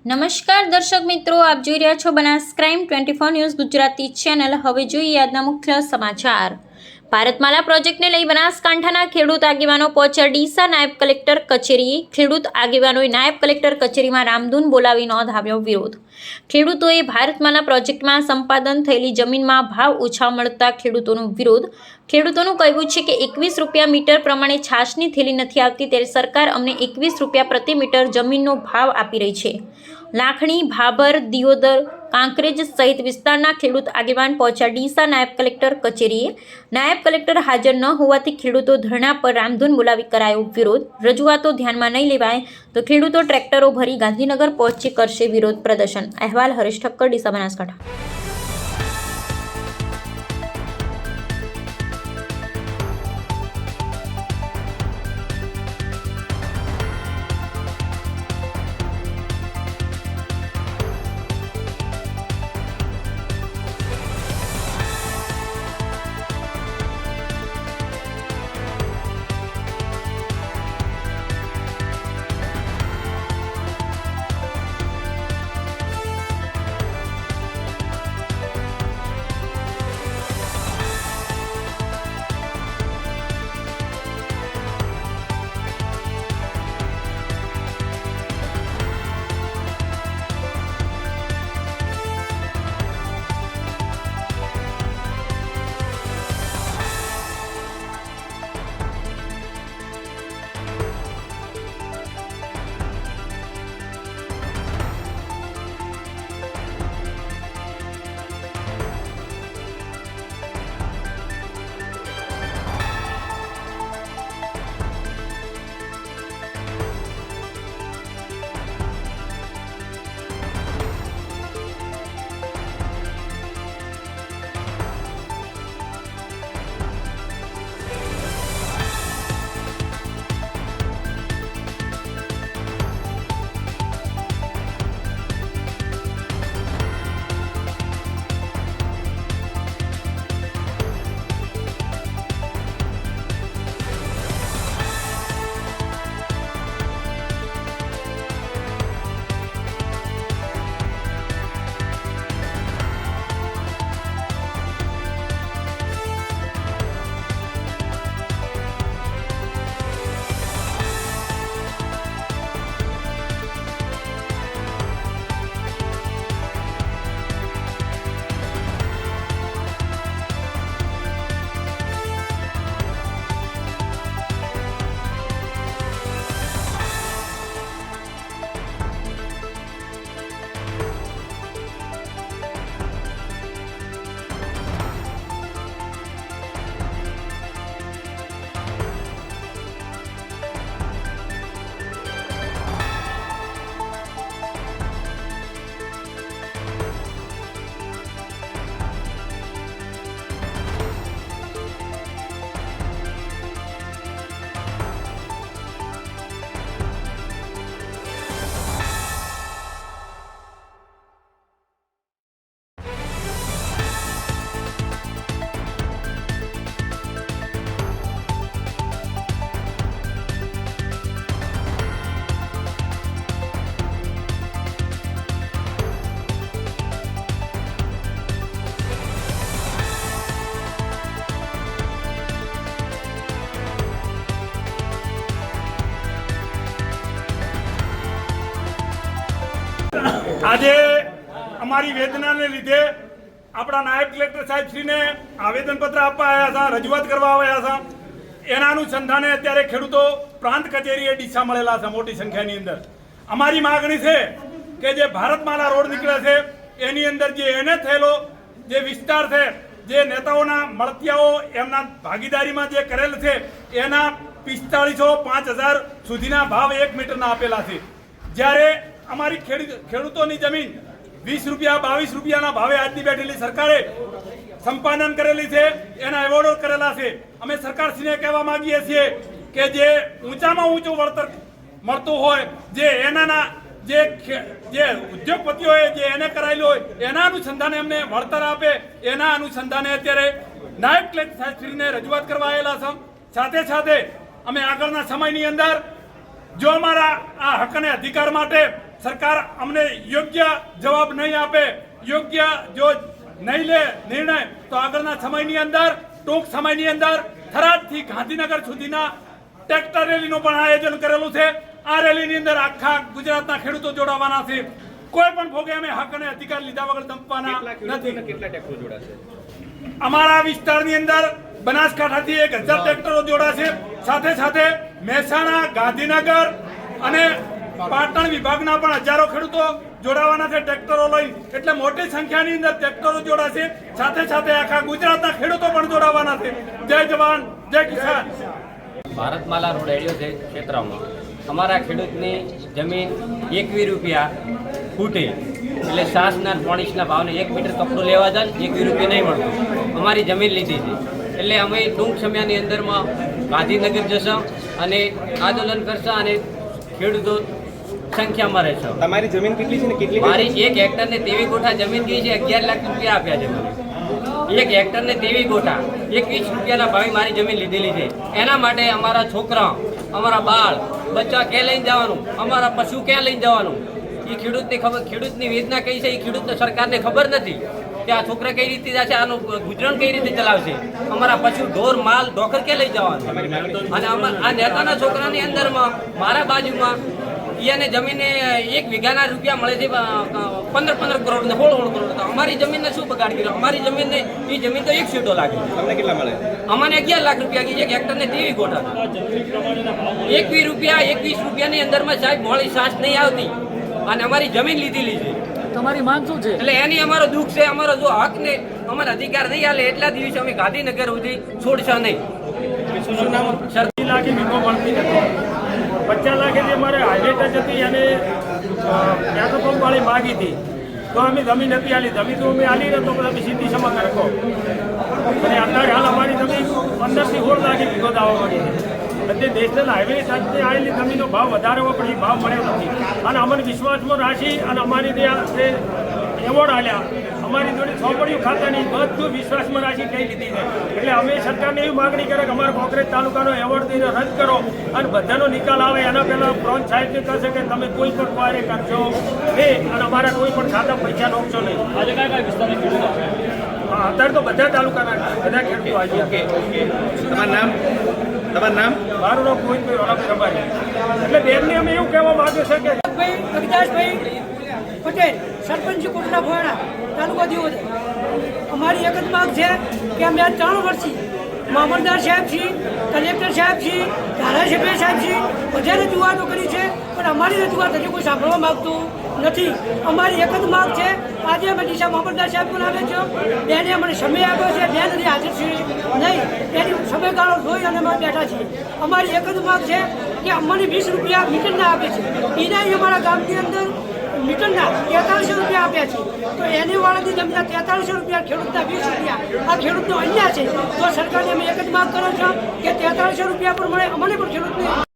નમસ્કાર દર્શક મિત્રો, આપ જોઈ રહ્યા છો Banas crime 24 news Gujarati channel. હવે જોઈએ આજના મુખ્ય સમાચાર। ભારતમાલા પ્રોજેક્ટને લઈ બનાસકાંઠાના ખેડૂત આગેવાનો પહોંચ્યા ડીસા નાયબ કલેક્ટર કચેરીએ। ખેડૂત આગેવાનોએ નાયબ કલેક્ટર કચેરીમાં રામધૂન બોલાવી નોંધાવ્યો વિરોધ। ખેડૂતોએ ભારતમાલા પ્રોજેક્ટમાં સંપાદન થયેલી જમીનમાં ભાવ ઓછા મળતા ખેડૂતોનો વિરોધ। ખેડૂતોનું કહેવું છે કે 21 રૂપિયા મીટર પ્રમાણે છાશની થેલી નથી આવતી, ત્યારે સરકાર અમને 21 રૂપિયા પ્રતિ મીટર જમીનનો ભાવ આપી રહી છે। લાખણી, ભાભર, દિયોદર, કાંકરેજ સહિત વિસ્તારના ખેડૂત આગેવાન પહોંચ્યા ડીસા નાયબ કલેક્ટર કચેરીએ। નાયબ કલેક્ટર હાજર ન હોવાથી ખેડૂતો ધરણા પર રામધૂન બોલાવી કરાયો વિરોધ। રજૂઆતો ધ્યાનમાં નહીં લેવાય તો ખેડૂતો ટ્રેક્ટરો ભરી ગાંધીનગર પહોંચી કરશે વિરોધ પ્રદર્શન। અહેવાલ હરેશ ઠક્કર, ડીસા, બનાસકાંઠા। આજે અમારી વેદનાને લીધે આપણા નાયબ કલેક્ટર સાહેબ શ્રીને આવેદનપત્ર આપવા આવ્યા છે, રજૂઆત કરવા આવ્યા છે। એના અનુસંધાને અત્યારે ખેડૂતો પ્રાંત કચેરીએ ડીસા મળેલા છે મોટી સંખ્યાની અંદર। અમારી માગણી છે કે જે ભારતમાલા રોડ નીકળે છે એની અંદર જે એને થયેલો જે વિસ્તાર છે, જે નેતાઓના મળતિયાઓ એમના ભાગીદારીમાં જે કરેલ છે એના 4500-5000 સુધીના ભાવ 1 મીટરના આપેલા છે। જ્યારે અમારી ખેડૂતોની જમીન 20 રૂપિયા 22 રૂપિયાના ભાવે આજની બેઠેલી સરકારે સંપાદન કરેલી છે, એના એવોર્ડો કરેલા છે। અમે સરકારશ્રીને કહેવા માંગીએ છીએ કે જે ઊંચામાં ઊંચું વળતર મળતું હોય, જે એનાના જે ઉદ્યોગપતિઓએ જે એને કરાયેલું હોય એના અનુસંધાને અમને વળતર આપે, એના અનુસંધાને અત્યારે નાયબ કલેક્ટર સાહેબશ્રીને રજૂઆત કરવા આવેલા છે। સાથે સાથે અમે આગળના સમયની અંદર જો અમારા આ હક અને અધિકાર માટે સરકાર અમને યોગ્ય જવાબ નહીં આપે, યોગ્ય જો નહીં લે નિર્ણય, તો આગળના સમયની અંદર, ટૂંક સમયની અંદર થરાદથી ગાંધીનગર સુધીના ટ્રેક્ટર રેલીનું પણ આયોજન કરેલું છે. આ રેલીની અંદર આખા ગુજરાતના ખેડૂતો જોડાવાના છે. કોઈ પણ ભોગે અમે હક અને અધિકાર લીધા વગર દંપવાના નથી. અમારા વિસ્તારની અંદર બનાસકાંઠાથી 1000 ટ્રેક્ટરો જોડાશે. સાથે સાથે મહેસાણા, ગાંધીનગર અને પાટણ વિભાગના પણ હજારો ખેડૂતો જોડાવાના છે ટ્રેક્ટરો લઈ. એટલે મોટી સંખ્યાની અંદર ટ્રેક્ટરો જોડાશે. સાથે સાથે આખા ગુજરાતના ખેડૂતો પણ જોડાવાના છે. જય જવાન, જય કિસાન. ભારતમાલા રોડ એરિયો છે ક્ષેત્રમાં અમારા ખેડૂતની જમીન 21 રૂપિયા ફૂટે, એટલે છાસના પોણીસના ભાવને 1 મીટર કપડું લેવા જાય 21 રૂપિયા નહીં મળતું. અમારી જમીન લીધી છે, એટલે અમે ટૂંક સમયની અંદરમાં ગાંધીનગર જશું અને આંદોલન કરશું અને ખેડૂતો સંખ્યામાં રહેશે. તમારી જમીન કેટલી છે ને કેટલી? મારી 1 હેક્ટરને 23 ગોઠા જમીન ગઈ છે. 11 લાખ રૂપિયા આપ્યા છે મને. 1 હેક્ટરને 23 ગોઠા 21 રૂપિયાના ભાવે મારી જમીન લીધેલી છે. એના માટે અમારા છોકરા, અમારા બાળ બચ્ચા ક્યાં લઈને જવાનું, અમારા પશુ ક્યાં લઈને જવાનું, એ ખેડૂતની ખબર, ખેડૂતની વેદના કઈ છે એ ખેડૂતને સરકારને ખબર નથી કે આ છોકરા કઈ રીતે જશે, આનું ગુજરાન કઈ રીતે ચલાવશે, અમારા પશુ ઢોર માલ ઢોકર ક્યાં લઈ જવાનું. અને આ નેતાના છોકરાની અંદરમાં મારા બાજુમાં એને જમીને 1 વીઘાના રૂપિયા મળે છે 15 કરોડ ને 16 કરોડ. તો અમારી જમીનને શું બગાડ કર્યો? અમારી જમીનને એ જમીન તો 1 સીટો લાગી. તમને કેટલા મળે? અમને 11 લાખ રૂપિયા ગઈ. 1 હેક્ટરને 23 ગોઠા. 21 રૂપિયાની અંદરમાં સાહેબ મોળી સાસ નહીં આવતી અને અમારી જમીન લીધેલી છે. તમારી માંગ શું છે? એટલે એની અમારો દુઃખ છે. અમારો જો હક ને અમારો અધિકાર નહીં આલે એટલા દિવસે અમે ગાંધીનગર સુધી છોડશા નહીં. શું નામ? 30 લાખે વીમો મળતી નથી. 50 લાખે જે મારે હાઈવે ટચ હતી અને પેટ્રોલ પંપ વાળી માગી હતી, તો અમે જમીન નથી આલી. જમીન તો અમે આલી ને તો બધા સીધી સમા રાખો. અને અત્યારે હાલ અમારી જમીન 15 થી 16 લાખે વીઘો દાવા મળી છે. એટલે નેશનલ હાઈવે સાથે આવેલી જમીનનો ભાવ વધારે હોય પણ એ ભાવ મળ્યો નથી. અને અમને વિશ્વાસમાં રાખી અને અમારી જે એવોર્ડ આલ્યા, અમારી જોડે ચોપડીઓ ખાતાની બધું વિશ્વાસમાં રાખી કઈ લીધી છે. એટલે અમે સરકારને એવી માગણી કરે કે અમારા કોંગ્રેસ તાલુકાનો એવોર્ડ દઈને રદ કરો અને બધાનો નિકાલ આવે. એના પહેલાં બ્રોન્ચ સાહેબને કહેશે કે તમે કોઈ પણ ક્વારે કરશો નહીં અને અમારા કોઈ પણ ખાતા પૈસા નોખશો નહીં. આજે કયા વિસ્તારના અત્યારે તો બધા તાલુકાના બધા ખેડૂતો આવી ઓકે. તમારું નામ? તમારું નામ? મારું નામ ગોવિંદભાઈ ઓલાભાઈ રબારી. એટલે બેનને અમે એવું કહેવા માંગે છે કે જગદાસભાઈ પટેલ, સરપંચ કોટડા ભોયણા, તાલુકા દિયોદર. અમારી એક જ માંગ છે કે અમે આ 3 વર્ષથી મામલતદાર સાહેબ છીએ, કલેક્ટર સાહેબ છીએ, ધારાસભ્ય સાહેબ છીએ, બધાને રજૂઆતો કરી છે પણ અમારી રજૂઆત હજી કોઈ સાંભળવા માગતું નથી. અમારી એક જ માંગ છે. આજે અમે ડીસા મામલતદાર સાહેબ પણ આવે છે, બેને અમને સમય આપ્યો છે, બેન હજી હાજર છે નહીં, એની સમયગાળો જોઈ અને અમે બેઠા છીએ. અમારી એક જ માંગ છે કે અમને 20 રૂપિયા મીટરના આપે છે, એના અમારા ગામની અંદર મીટરના 4300 રૂપિયા આપ્યા છે. તો એની વાળાની જમીનના 4300 રૂપિયા, ખેડૂતના 20 રૂપિયા. આ ખેડૂતનો અન્યાય છે. તો સરકારને અમે એક જ માંગ કરો છો કે 4300 રૂપિયા પણ મળે, અમને પણ ખેડૂતને